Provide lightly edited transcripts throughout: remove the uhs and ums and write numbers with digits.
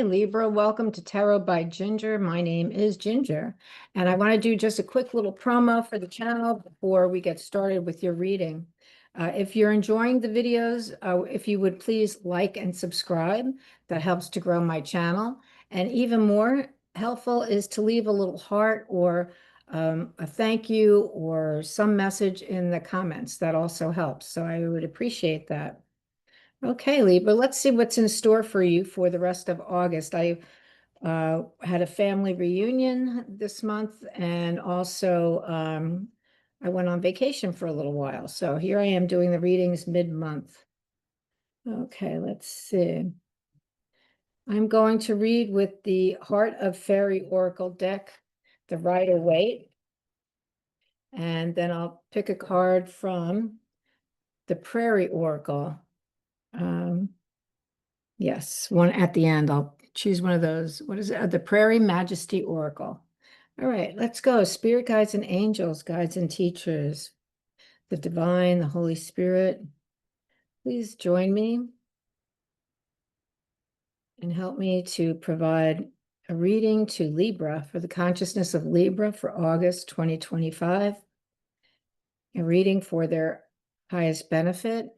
Libra. Welcome to Tarot by Ginger. My name is Ginger, and I want to do just a quick little promo for the channel before we get started with your reading. If you're enjoying the videos, if you would please like and subscribe, that helps to grow my channel. And even more helpful is to leave a little heart or a thank you or some message in the comments. That also helps. So I would appreciate that. Okay, Libra, let's see what's in store for you for the rest of August. I had a family reunion this month, and also I went on vacation for a little while. So here I am doing the readings mid-month. Okay, let's see. I'm going to read with the Heart of Fairy Oracle deck, the Rider-Waite, and then I'll pick a card from the Prairie Oracle. Yes, one at the end. I'll choose one of those. What is it? The Prairie Majesty Oracle. All right, let's go. Spirit guides and angels, guides and teachers, the divine, the Holy Spirit. Please join me and help me to provide a reading to Libra for the consciousness of Libra for August 2025. A reading for their highest benefit.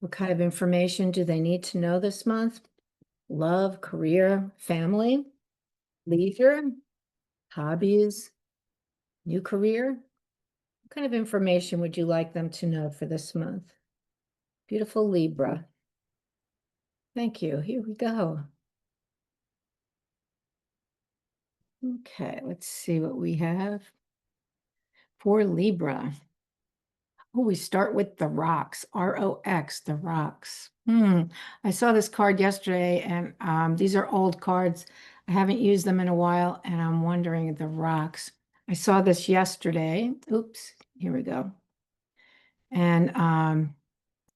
What kind of information do they need to know this month? Love, career, family, leisure, hobbies, new career. What kind of information would you like them to know for this month? Beautiful Libra. Thank you. Here we go. Okay, let's see what we have for Libra. Oh, we start with the rocks, R-O-X, the rocks. I saw this card yesterday, and these are old cards. I haven't used them in a while, and I'm wondering the rocks. I saw this yesterday. Oops, here we go. And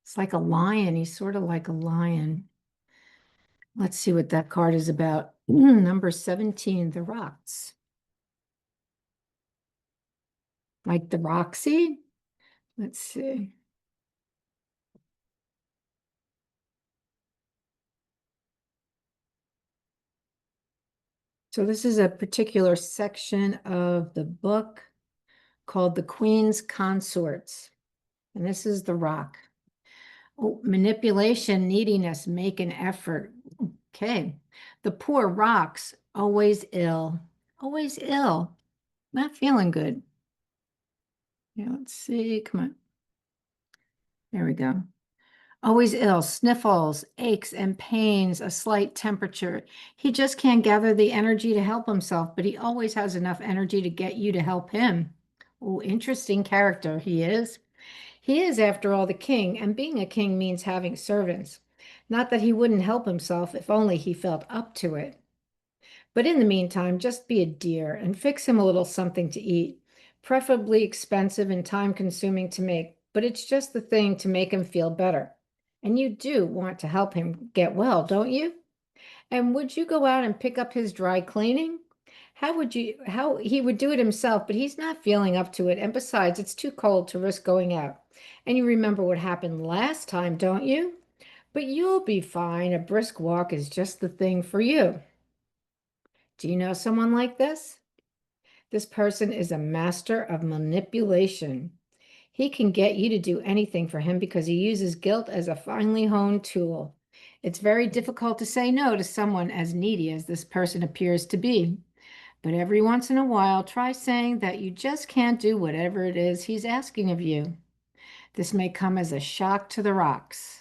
it's like a lion. He's sort of like a lion. Let's see what that card is about. Number 17, the rocks. Like the Roxy? Let's see. So this is a particular section of the book called The Queen's Consorts. And this is the rock. Oh, manipulation, neediness, make an effort. Okay. The poor rocks, always ill. Always ill. Not feeling good. Yeah, let's see. Come on. There we go. Always ill, sniffles, aches and pains, a slight temperature. He just can't gather the energy to help himself, but he always has enough energy to get you to help him. Oh, interesting character he is. He is, after all, the king, and being a king means having servants. Not that he wouldn't help himself if only he felt up to it. But in the meantime, just be a dear and fix him a little something to eat, preferably expensive and time-consuming to make, but it's just the thing to make him feel better. And you do want to help him get well, don't you? And would you go out and pick up his dry cleaning? How he would do it himself, but he's not feeling up to it. And besides, it's too cold to risk going out. And you remember what happened last time, don't you? But you'll be fine. A brisk walk is just the thing for you. Do you know someone like this? This person is a master of manipulation. He can get you to do anything for him because he uses guilt as a finely honed tool. It's very difficult to say no to someone as needy as this person appears to be. But every once in a while, try saying that you just can't do whatever it is he's asking of you. This may come as a shock to the rocks.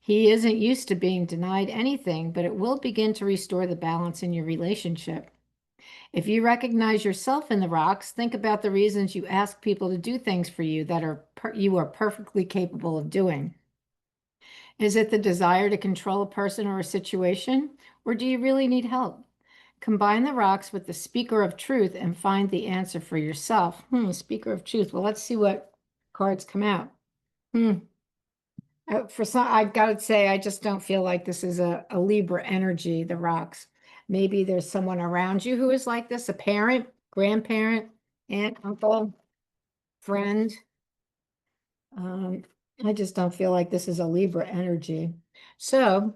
He isn't used to being denied anything, but it will begin to restore the balance in your relationship. If you recognize yourself in the rocks, think about the reasons you ask people to do things for you that you are perfectly capable of doing. Is it the desire to control a person or a situation, or do you really need help? Combine the rocks with the speaker of truth and find the answer for yourself. Speaker of truth. Well, let's see what cards come out. For some, I gotta say, I just don't feel like this is a Libra energy, the rocks. Maybe there's someone around you who is like this, a parent, grandparent, aunt, uncle, friend. I just don't feel like this is a Libra energy. So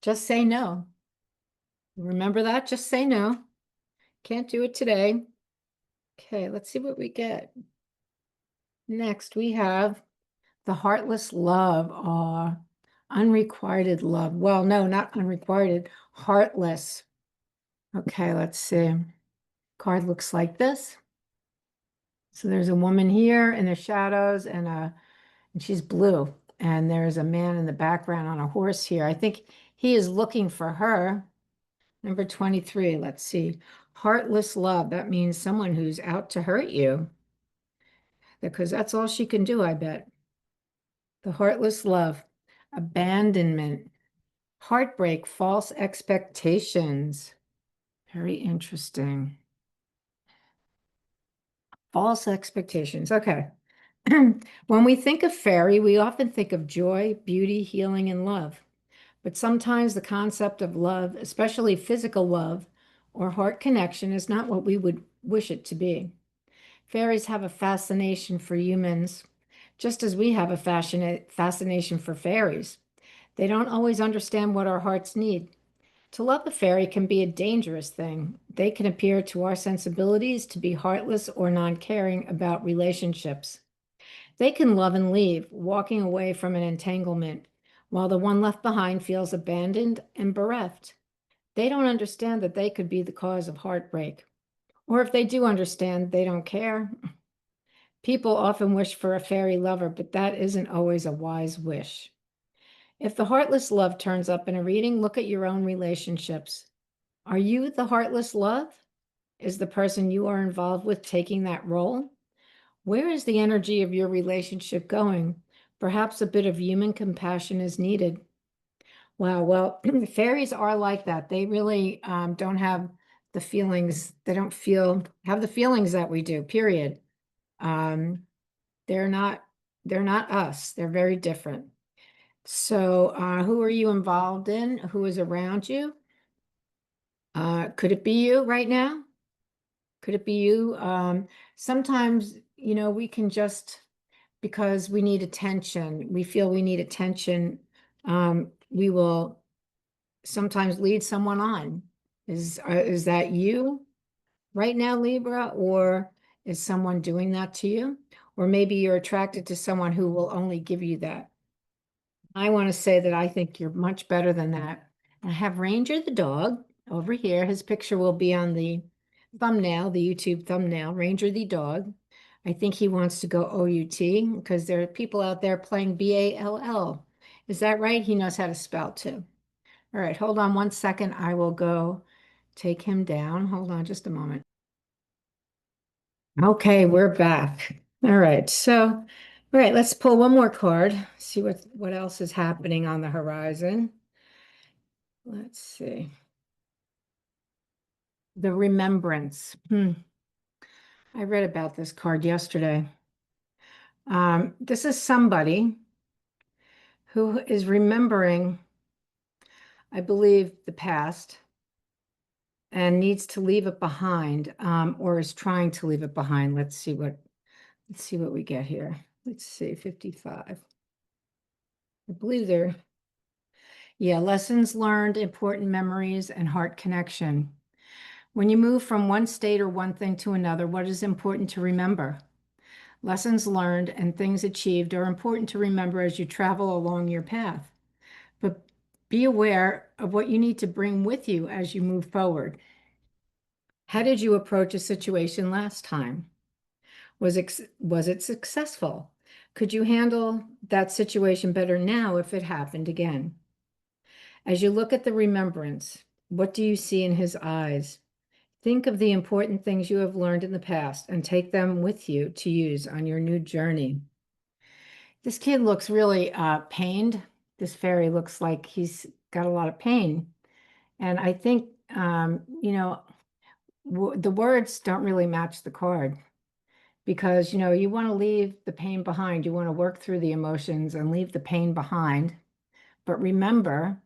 Just say no. Remember that? Just say no. Can't do it today. Okay, let's see what we get. Next, we have the heartless love or unrequited love. Well, no, not unrequited, heartless. Okay, let's see. Card looks like this. So there's a woman here in the shadows and she's blue. And there's a man in the background on a horse here. I think he is looking for her. Number 23, let's see. Heartless love. That means someone who's out to hurt you. Because that's all she can do, I bet. The heartless love. Abandonment. Heartbreak. False expectations. Very interesting. False expectations. Okay. When we think of fairy, we often think of joy, beauty, healing, and love. But sometimes the concept of love, especially physical love or heart connection, is not what we would wish it to be. Fairies have a fascination for humans, just as we have a fascination for fairies. They don't always understand what our hearts need. To love a fairy can be a dangerous thing. They can appear to our sensibilities to be heartless or non-caring about relationships. They can love and leave, walking away from an entanglement, while the one left behind feels abandoned and bereft. They don't understand that they could be the cause of heartbreak. Or if they do understand, they don't care. People often wish for a fairy lover, but that isn't always a wise wish. If the heartless love turns up in a reading, look at your own relationships. Are you the heartless love? Is the person you are involved with taking that role? Where is the energy of your relationship going? Perhaps a bit of human compassion is needed. Wow, well, fairies are like that. They really don't have the feelings, they don't have the feelings that we do, period. Um, they're not, they're not us. They're very different. So, who are you involved in? Who is around you? Could it be you right now? Could it be you? Sometimes, we can just, because we need attention, we feel we need attention, we will sometimes lead someone on. Is that you right now, Libra, or is someone doing that to you? Or maybe you're attracted to someone who will only give you that. I want to say that I think you're much better than that. I have Ranger the dog over here. His picture will be on the thumbnail, the YouTube thumbnail, Ranger the dog. I think he wants to go OUT because there are people out there playing BALL. Is that right? He knows how to spell too. All right, hold on one second. I will go take him down. Hold on just a moment. Okay, we're back. All right, all right, let's pull one more card, see what else is happening on the horizon. Let's see. The Remembrance. I read about this card yesterday. This is somebody who is remembering, I believe, the past and needs to leave it behind, or is trying to leave it behind. Let's see what we get here. Let's see, 55. I believe lessons learned, important memories, and heart connection. When you move from one state or one thing to another, what is important to remember? Lessons learned and things achieved are important to remember as you travel along your path. But be aware of what you need to bring with you as you move forward. How did you approach a situation last time? Was it successful? Could you handle that situation better now if it happened again? As you look at the remembrance, what do you see in his eyes? Think of the important things you have learned in the past and take them with you to use on your new journey. This kid looks really pained. This fairy looks like he's got a lot of pain. And I think, the words don't really match the card because, you want to leave the pain behind. You want to work through the emotions and leave the pain behind. But remember,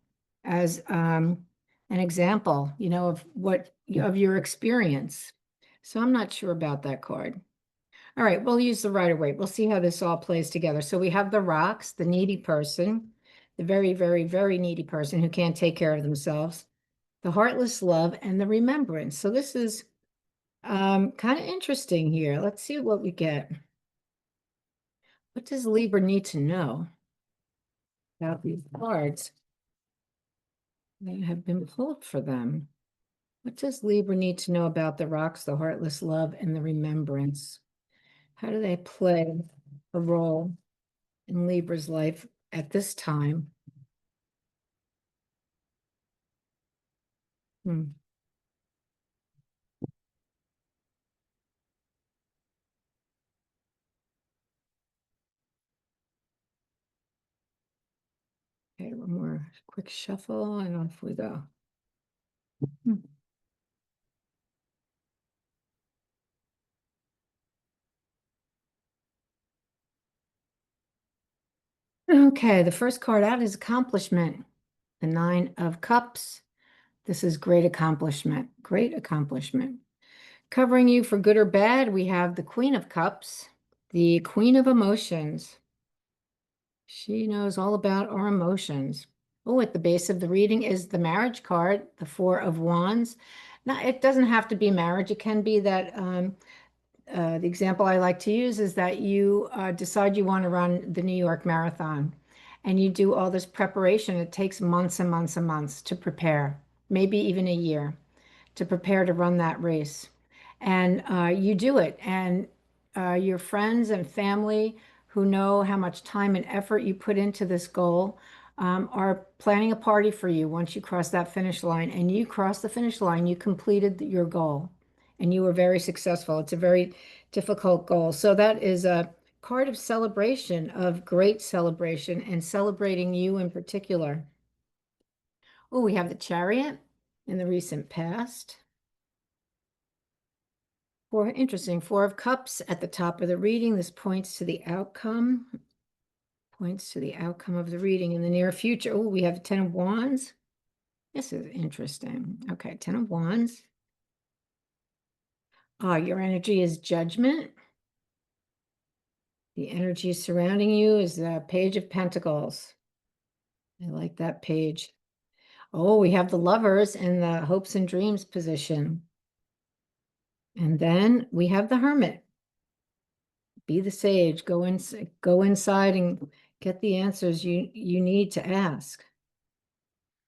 as an example, of your experience. So I'm not sure about that card. All right, we'll use the Rider-Waite. We'll see how this all plays together. So we have the rocks, the needy person, the very, very, very needy person who can't take care of themselves, the heartless love, and the remembrance. So this is kind of interesting here. Let's see what we get. What does Libra need to know about these cards that have been pulled for them? What does Libra need to know about the rocks, the heartless love, and the remembrance? How do they play a role in Libra's life at this time? Hmm. Okay, one more quick shuffle and off we go. Hmm. Okay, the first card out is accomplishment. The Nine of Cups. This is great accomplishment. Great accomplishment. Covering you for good or bad, we have the Queen of Cups, the Queen of Emotions. She knows all about our emotions. Oh, at the base of the reading is the marriage card, the Four of Wands. Now, it doesn't have to be marriage. It can be that the example I like to use is that you decide you want to run the New York Marathon and you do all this preparation. It takes months and months and months to prepare, maybe even a year to prepare to run that race. And you do it. And your friends and family who know how much time and effort you put into this goal are planning a party for you once you cross that finish line. And you cross the finish line, you completed your goal and you were very successful. It's a very difficult goal. So that is a card of celebration, of great celebration, and celebrating you in particular. Oh, we have the Chariot in the recent past. Interesting. Four of Cups at the top of the reading. This points to the outcome. Points to the outcome of the reading in the near future. Oh, we have 10 of Wands. This is interesting. Okay, 10 of Wands. Your energy is judgment. The energy surrounding you is the Page of Pentacles. I like that page. Oh, we have the Lovers in the hopes and dreams position. And then we have the Hermit. Be the sage. Go inside and get the answers you need to ask.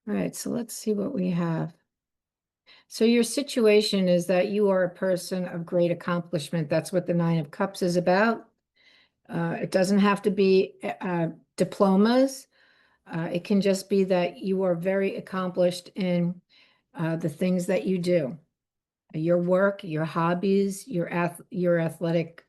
All right, so let's see what we have. So your situation is that you are a person of great accomplishment. That's what the Nine of Cups is about. It doesn't have to be diplomas. It can just be that you are very accomplished in the things that you do. Your work, your hobbies, your athletic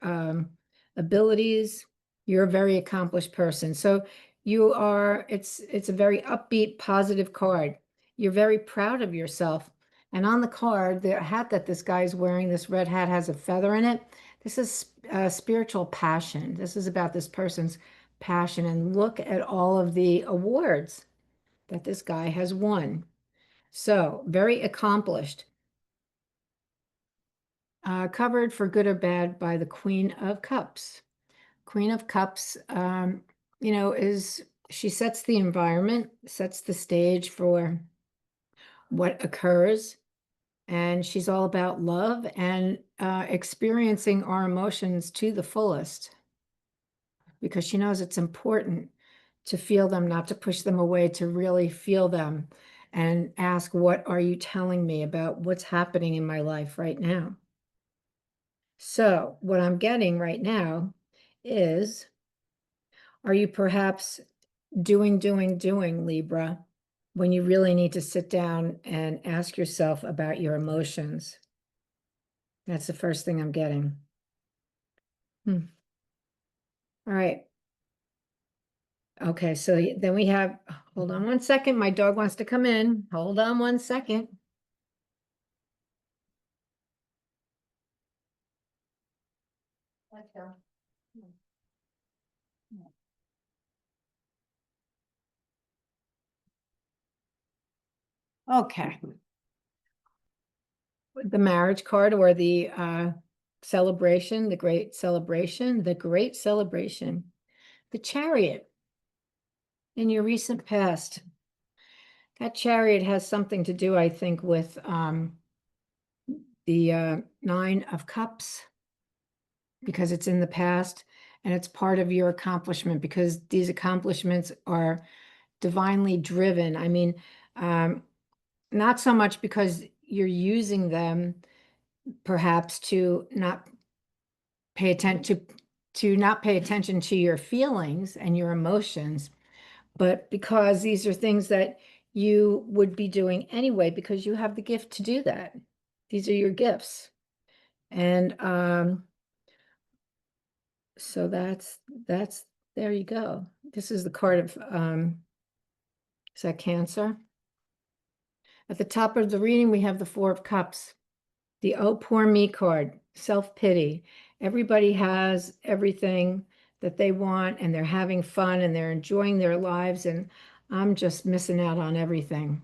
abilities. You're a very accomplished person. So you are, it's a very upbeat, positive card. You're very proud of yourself. And on the card, the hat that this guy is wearing, this red hat has a feather in it. This is spiritual passion. This is about this person's passion. And look at all of the awards that this guy has won. So very accomplished. Covered for good or bad by the Queen of Cups. Queen of Cups, she sets the environment, sets the stage for what occurs, and she's all about love and experiencing our emotions to the fullest because she knows it's important to feel them, not to push them away, to really feel them and ask, what are you telling me about what's happening in my life right now? So what I'm getting right now is, are you perhaps doing, Libra, when you really need to sit down and ask yourself about your emotions? That's the first thing I'm getting. All right. Okay, so then we have, hold on one second. My dog wants to come in. Hold on one second. Let's go. Okay. The marriage card or the celebration, the great celebration, the Chariot. in your recent past. That Chariot has something to do, I think, with the Nine of Cups, because it's in the past and it's part of your accomplishment, because these accomplishments are divinely driven. I mean, not so much because you're using them perhaps to not pay attention to not pay attention to your feelings and your emotions, but because these are things that you would be doing anyway, because you have the gift to do that. These are your gifts. And so that's there you go. This is the card of is that Cancer? At the top of the reading, we have the Four of Cups, the oh poor me card, self-pity. Everybody has everything that they want and they're having fun and they're enjoying their lives, and I'm just missing out on everything.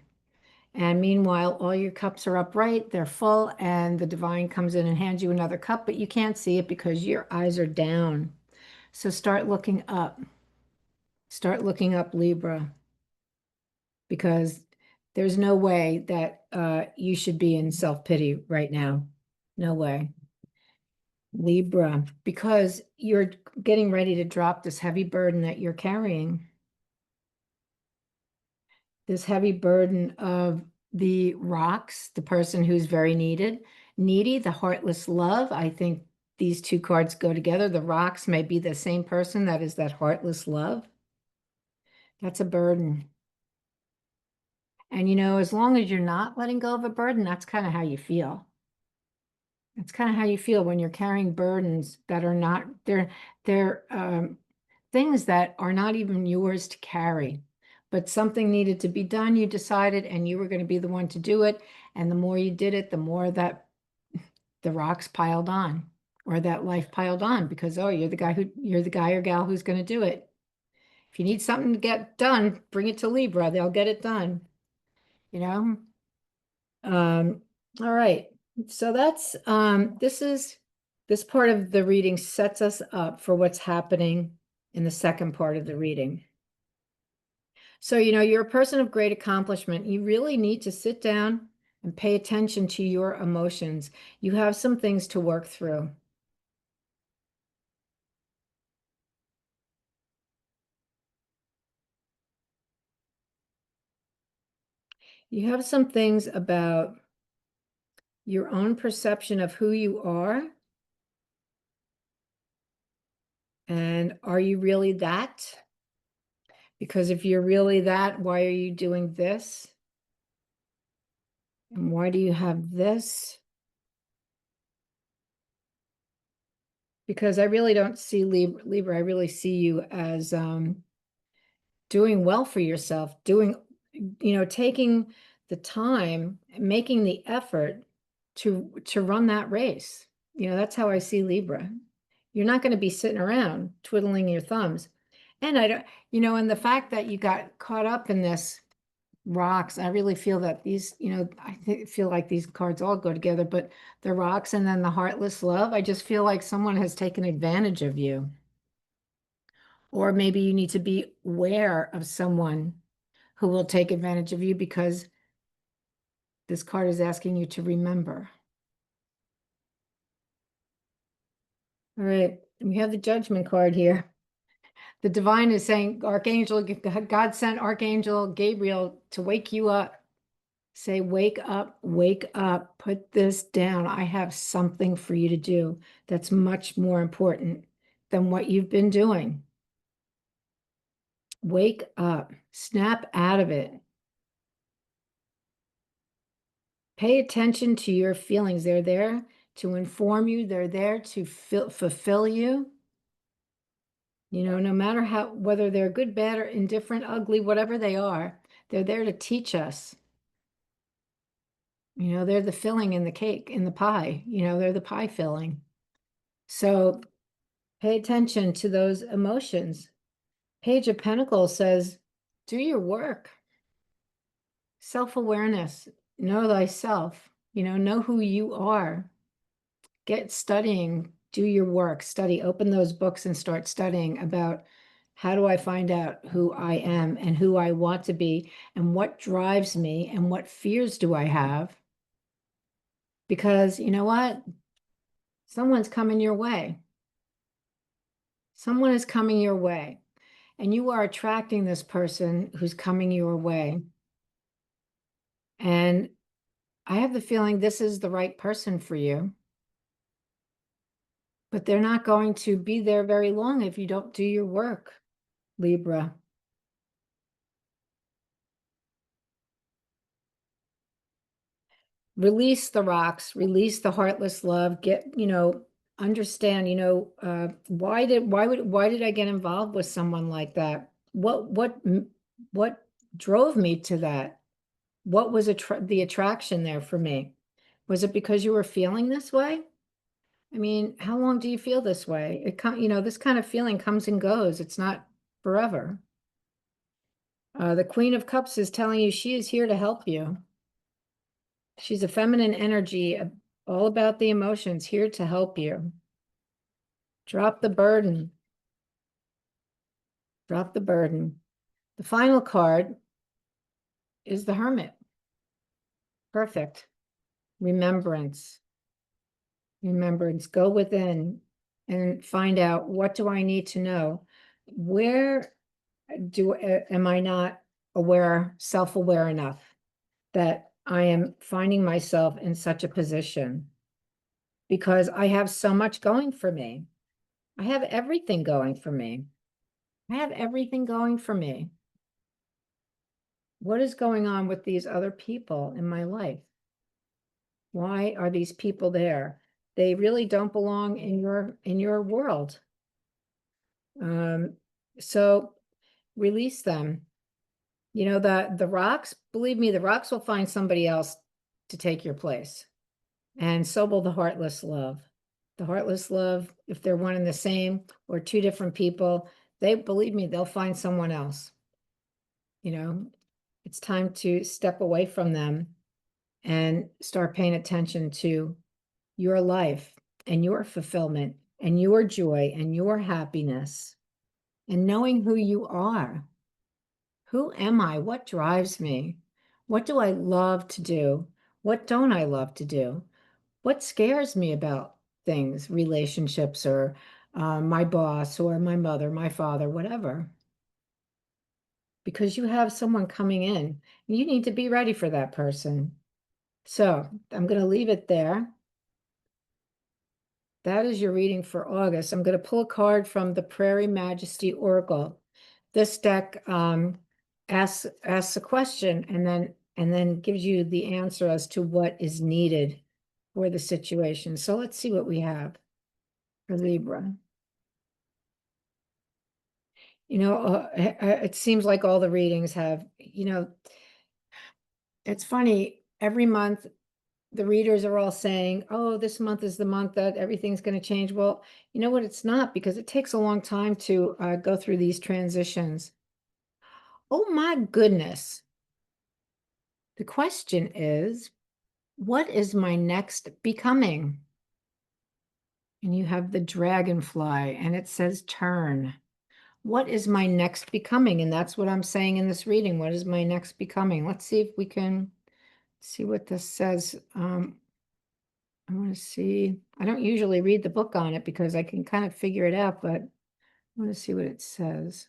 And meanwhile, all your cups are upright, they're full, and the divine comes in and hands you another cup, but you can't see it because your eyes are down. So start looking up. Start looking up, Libra, because there's no way that you should be in self-pity right now. No way. Libra, because you're getting ready to drop this heavy burden that you're carrying. This heavy burden of the rocks, the person who's very needy, the heartless love. I think these two cards go together. The rocks may be the same person that is that heartless love. That's a burden. And as long as you're not letting go of a burden, that's kind of how you feel. That's kind of how you feel when you're carrying burdens that are not, they're things that are not even yours to carry, but something needed to be done. You decided, and you were going to be the one to do it. And the more you did it, the more that the rocks piled on, or that life piled on, because, oh, you're the guy or gal who's going to do it. If you need something to get done, bring it to Libra. They'll get it done, you know? All right. So that's this part of the reading sets us up for what's happening in the second part of the reading. So, you're a person of great accomplishment. You really need to sit down and pay attention to your emotions. You have some things to work through. You have some things about your own perception of who you are. And are you really that? Because if you're really that, why are you doing this? And why do you have this? Because I really don't see Libra. I really see you as doing well for yourself, taking the time, making the effort to run that race. That's how I see Libra. You're not going to be sitting around twiddling your thumbs. And I don't, and the fact that you got caught up in this rocks, I really feel that these, feel like these cards all go together, but the rocks and then the heartless love, I just feel like someone has taken advantage of you. Or maybe you need to be aware of someone who will take advantage of you, because this card is asking you to remember. All right, we have the Judgment card here. The divine is saying, God sent Archangel Gabriel to wake you up. Say, wake up, put this down. I have something for you to do that's much more important than what you've been doing. Wake up, snap out of it. Pay attention to your feelings. They're there to inform you. They're there to fulfill you. No matter whether they're good, bad, or indifferent, ugly, whatever they are, they're there to teach us. They're the filling in the cake, in the pie. They're the pie filling. So pay attention to those emotions. Page of Pentacles says, do your work. Self-awareness. Know thyself. Know who you are. Get studying. Do your work. Study. Open those books and start studying about How do I find out who I am and who I want to be and what drives me and what fears do I have? Because you know what? Someone's coming your way. Someone is coming your way, and you are attracting this person who's coming your way. And I have the feeling this is the right person for you, but they're not going to be there very long if you don't do your work, Libra. Release the rocks, release the heartless love, understand, why did I get involved with someone like that? What drove me to that? What was the attraction there for me? Was it because you were feeling this way? I mean, how long do you feel this way? This kind of feeling comes and goes. It's not forever. The Queen of Cups is telling you she is here to help you. She's a feminine energy, all about the emotions, here to help you. Drop the burden. Drop the burden. The final card is the Hermit. Perfect. Remembrance. Remembrance. Go within and find out, what do I need to know? Where am I not self-aware enough that I am finding myself in such a position? Because I have so much going for me. I have everything going for me. I have everything going for me. What is going on with these other people in my life? Why are these people there? They really don't belong in your world. So release them. The rocks, believe me, the rocks will find somebody else to take your place. And so will the heartless love. The heartless love, if they're one and the same or two different people, believe me, they'll find someone else. It's time to step away from them and start paying attention to your life and your fulfillment and your joy and your happiness and knowing who you are. Who am I? What drives me? What do I love to do? What don't I love to do? What scares me about things, relationships, or my boss, or my mother, my father, whatever? Because you have someone coming in. You need to be ready for that person. So I'm going to leave it there. That is your reading for August. I'm going to pull a card from the Prairie Majesty Oracle. This deck asks a question and then gives you the answer as to what is needed for the situation. So let's see what we have for Libra. It seems like all the readings have, it's funny, every month the readers are all saying, oh, this month is the month that everything's going to change. Well, you know what? It's not, because it takes a long time to go through these transitions. Oh my goodness. The question is, what is my next becoming? And you have the dragonfly and it says turn. What is my next becoming? And that's what I'm saying in this reading. What is my next becoming? Let's see if we can see what this says. I want to see. I don't usually read the book on it because I can kind of figure it out, but I want to see what it says.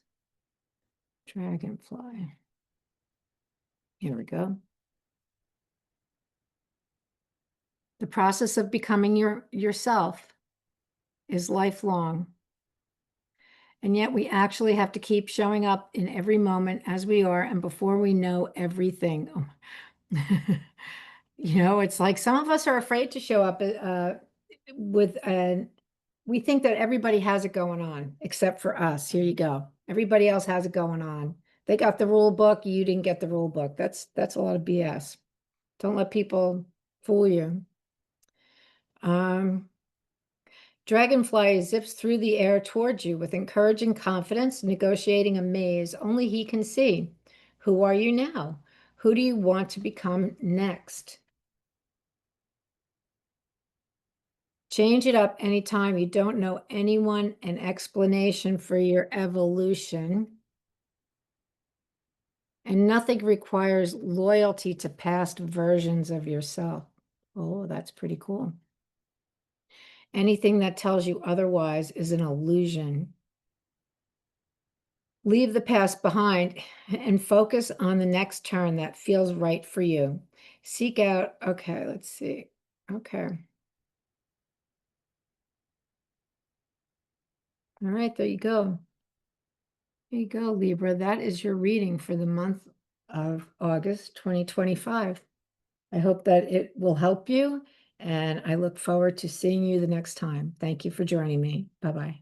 Dragonfly. Here we go. The process of becoming yourself is lifelong. And yet we actually have to keep showing up in every moment as we are, and before we know everything. It's like some of us are afraid to show up we think that everybody has it going on except for us. Here you go. Everybody else has it going on. They got the rule book. You didn't get the rule book. That's a lot of BS. Don't let people fool you. Dragonfly zips through the air towards you with encouraging confidence, negotiating a maze only he can see. Who are you now? Who do you want to become next? Change it up anytime you don't know anyone, an explanation for your evolution. And nothing requires loyalty to past versions of yourself. Oh, that's pretty cool. Anything that tells you otherwise is an illusion. Leave the past behind and focus on the next turn that feels right for you. Seek out, okay, let's see. Okay. All right, there you go. There you go, Libra. That is your reading for the month of August 2025. I hope that it will help you, and I look forward to seeing you the next time. Thank you for joining me. Bye-bye.